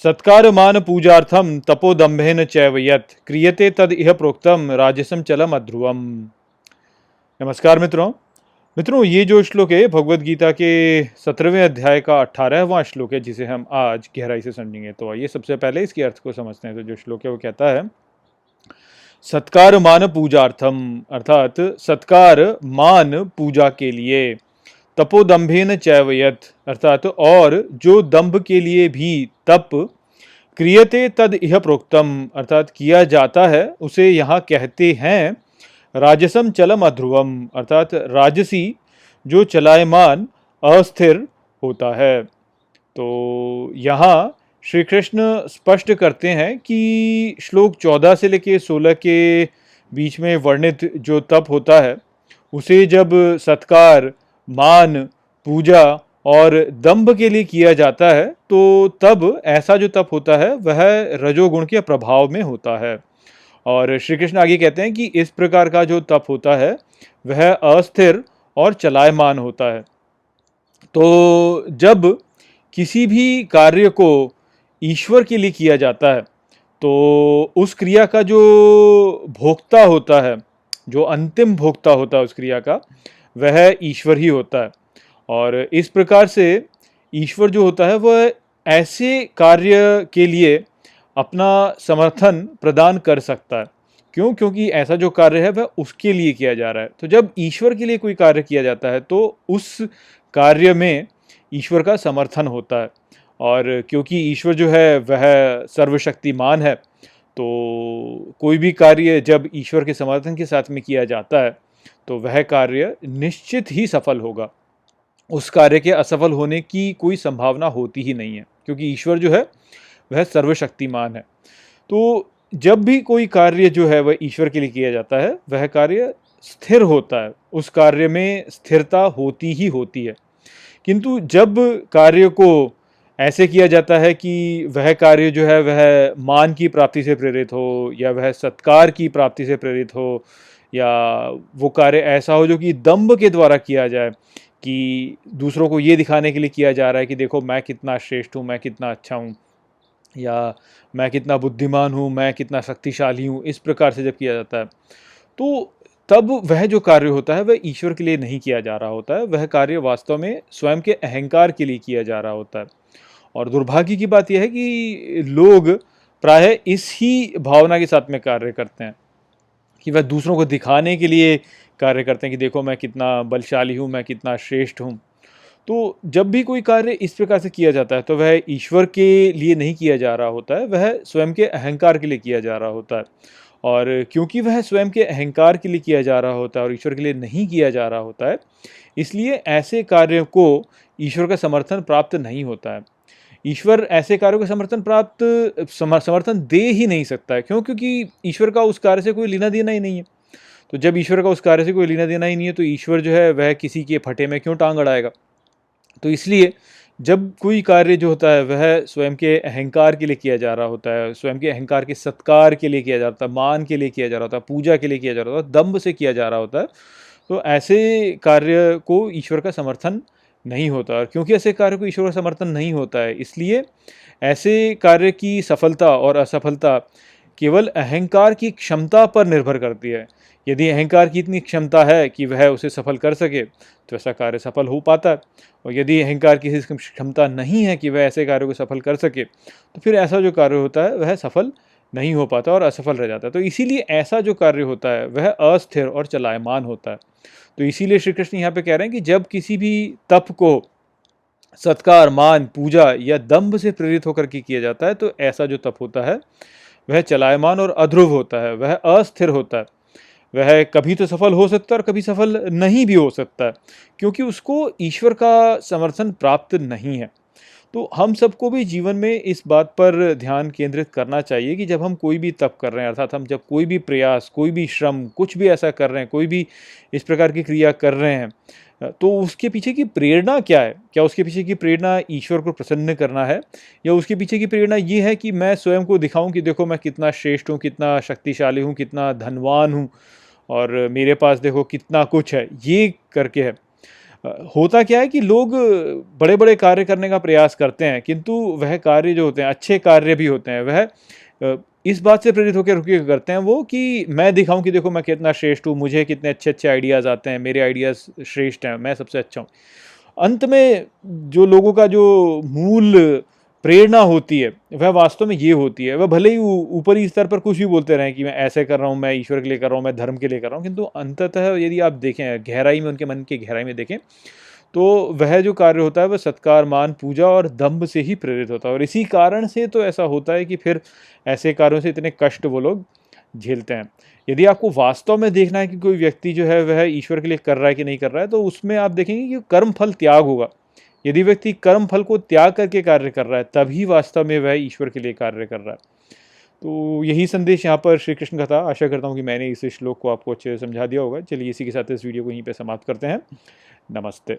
सत्कारमान पूजार्थम तपोदम्भेन चैव यत् क्रियते तद इह प्रोक्तम राजसम चलम अध्रुवम। नमस्कार मित्रों, ये जो श्लोक है भगवत गीता के 17वें अध्याय का 18वां श्लोक है, जिसे हम आज गहराई से समझेंगे। तो आइए सबसे पहले इसके अर्थ को समझते हैं। तो जो श्लोक है वो कहता है, सत्कार मान पूजार्थम, अर्थात सत्कार मान पूजा के लिए, तपोदम्भेन चैव यत्, अर्थात और जो दंभ के लिए भी तप, क्रियते तद इह प्रोक्तम, अर्थात किया जाता है, उसे यहाँ कहते हैं राजसम चलम अध्रुवम, अर्थात राजसी जो चलायमान अस्थिर होता है। तो यहाँ श्री कृष्ण स्पष्ट करते हैं कि श्लोक 14 से लेकर 16 के बीच में वर्णित जो तप होता है, उसे जब सत्कार, मान, पूजा और दंभ के लिए किया जाता है, तो तब ऐसा जो तप होता है वह रजोगुण के प्रभाव में होता है। और श्री कृष्ण आगे कहते हैं कि इस प्रकार का जो तप होता है वह अस्थिर और चलायमान होता है। तो जब किसी भी कार्य को ईश्वर के लिए किया जाता है, तो उस क्रिया का जो भोक्ता होता है, जो अंतिम भोक्ता होता है उस क्रिया का, वह ईश्वर ही होता है। और इस प्रकार से ईश्वर जो होता है वह ऐसे कार्य के लिए अपना समर्थन प्रदान कर सकता है। क्यों? क्योंकि ऐसा जो कार्य है वह उसके लिए किया जा रहा है। तो जब ईश्वर के लिए कोई कार्य किया जाता है तो उस कार्य में ईश्वर का समर्थन होता है। और क्योंकि ईश्वर जो है वह सर्वशक्तिमान है, तो कोई भी कार्य जब ईश्वर के समर्थन के साथ में किया जाता है तो वह कार्य निश्चित ही सफल होगा। उस कार्य के असफल होने की कोई संभावना होती ही नहीं है, क्योंकि ईश्वर जो है वह सर्वशक्तिमान है। तो जब भी कोई कार्य जो है वह ईश्वर के लिए किया जाता है, वह कार्य स्थिर होता है, उस कार्य में स्थिरता होती ही होती है। किंतु जब कार्य को ऐसे किया जाता है कि वह कार्य जो है वह मान की प्राप्ति से प्रेरित हो, या वह सत्कार की प्राप्ति से प्रेरित हो, या वो कार्य ऐसा हो जो कि दंभ के द्वारा किया जाए, कि दूसरों को ये दिखाने के लिए किया जा रहा है कि देखो मैं कितना श्रेष्ठ हूँ, मैं कितना अच्छा हूँ, या मैं कितना बुद्धिमान हूँ, मैं कितना शक्तिशाली हूँ, इस प्रकार से जब किया जाता है, तो तब वह जो कार्य होता है वह ईश्वर के लिए नहीं किया जा रहा होता है। वह कार्य वास्तव में स्वयं के अहंकार के लिए किया जा रहा होता है। और दुर्भाग्य की बात यह है कि लोग प्रायः इस ही भावना के साथ में कार्य करते हैं कि वह दूसरों को दिखाने के लिए कार्य करते हैं कि देखो मैं कितना बलशाली हूँ, मैं कितना श्रेष्ठ हूँ। तो जब भी कोई कार्य इस प्रकार से किया जाता है तो वह ईश्वर के लिए नहीं किया जा रहा होता है, वह स्वयं के अहंकार के लिए किया जा रहा होता है। और क्योंकि वह स्वयं के अहंकार के लिए किया जा रहा होता है और ईश्वर के लिए नहीं किया जा रहा होता है, इसलिए ऐसे कार्यों को ईश्वर का समर्थन प्राप्त नहीं होता है। ईश्वर ऐसे कार्यों का समर्थन दे ही नहीं सकता है। क्यों? क्योंकि ईश्वर का उस कार्य से कोई लेना देना ही नहीं है। तो जब ईश्वर का उस कार्य से कोई लेना देना ही नहीं है, तो ईश्वर जो है वह किसी के फटे में क्यों टांग अड़ाएगा। तो इसलिए जब कोई कार्य जो होता है वह स्वयं के अहंकार के लिए किया जा रहा होता है, स्वयं के अहंकार के सत्कार के लिए किया जा रहा है, मान के लिए किया जा रहा होता है, पूजा के लिए किया जा रहा होता है, दंभ से किया जा रहा होता है, तो ऐसे कार्य को ईश्वर का समर्थन नहीं होता। और क्योंकि ऐसे कार्य को ईश्वर का समर्थन नहीं होता है, इसलिए ऐसे कार्य की सफलता और असफलता केवल अहंकार की क्षमता पर निर्भर करती है। यदि अहंकार की इतनी क्षमता है कि वह उसे सफल कर सके, तो ऐसा कार्य सफल हो पाता है। और यदि अहंकार की इस क्षमता नहीं है कि वह ऐसे कार्य को सफल कर सके, तो फिर ऐसा जो कार्य होता है वह सफल नहीं हो पाता और असफल रह जाता है। तो इसीलिए ऐसा जो कार्य होता है वह अस्थिर और चलायमान होता है। तो इसीलिए श्री कृष्ण यहाँ पे कह रहे हैं कि जब किसी भी तप को सत्कार, मान, पूजा या दंभ से प्रेरित होकर के किया जाता है, तो ऐसा जो तप होता है वह चलायमान और अध्रुव होता है, वह अस्थिर होता है। वह कभी तो सफल हो सकता है और कभी सफल नहीं भी हो सकता है, क्योंकि उसको ईश्वर का समर्थन प्राप्त नहीं है। तो हम सबको भी जीवन में इस बात पर ध्यान केंद्रित करना चाहिए कि जब हम कोई भी तप कर रहे हैं, अर्थात हम जब कोई भी प्रयास, कोई भी श्रम, कुछ भी ऐसा कर रहे हैं, कोई भी इस प्रकार की क्रिया कर रहे हैं, तो उसके पीछे की प्रेरणा क्या है? क्या उसके पीछे की प्रेरणा ईश्वर को प्रसन्न करना है, या उसके पीछे की प्रेरणा ये है कि मैं स्वयं को दिखाऊं कि देखो मैं कितना श्रेष्ठ हूँ, कितना शक्तिशाली हूँ, कितना धनवान हूँ, और मेरे पास देखो कितना कुछ है, ये करके है। होता क्या है कि लोग बड़े बड़े कार्य करने का प्रयास करते हैं, किंतु वह कार्य जो होते हैं, अच्छे कार्य भी होते हैं, वह इस बात से प्रेरित होकर रुके करते हैं वो कि मैं दिखाऊं कि देखो मैं कितना श्रेष्ठ हूँ, मुझे कितने अच्छे अच्छे आइडियाज़ आते हैं, मेरे आइडियाज़ श्रेष्ठ हैं, मैं सबसे अच्छा हूँ। अंत में जो लोगों का जो मूल प्रेरणा होती है वह वास्तव में ये होती है, वह भले ही ऊपरी स्तर पर कुछ भी बोलते रहें कि मैं ऐसे कर रहा हूँ, मैं ईश्वर के लिए कर रहा हूँ, मैं धर्म के लिए कर रहा हूँ, किंतु अंततः यदि आप देखें गहराई में, उनके मन की गहराई में देखें, तो वह जो कार्य होता है वह सत्कार, मान, पूजा और दंभ से ही प्रेरित होता है। और इसी कारण से तो ऐसा होता है कि फिर ऐसे कार्यों से इतने कष्ट वो लोग झेलते हैं। यदि आपको वास्तव में देखना है कि कोई व्यक्ति जो है वह ईश्वर के लिए कर रहा है कि नहीं कर रहा है, तो उसमें आप देखेंगे कि कर्म फल त्याग होगा। यदि व्यक्ति कर्म फल को त्याग करके कार्य कर रहा है, तभी वास्तव में वह ईश्वर के लिए कार्य कर रहा है। तो यही संदेश यहाँ पर श्री कृष्ण का था। आशा करता हूँ कि मैंने इस श्लोक को आपको अच्छे से समझा दिया होगा। चलिए इसी के साथ इस वीडियो को यहीं पे समाप्त करते हैं। नमस्ते।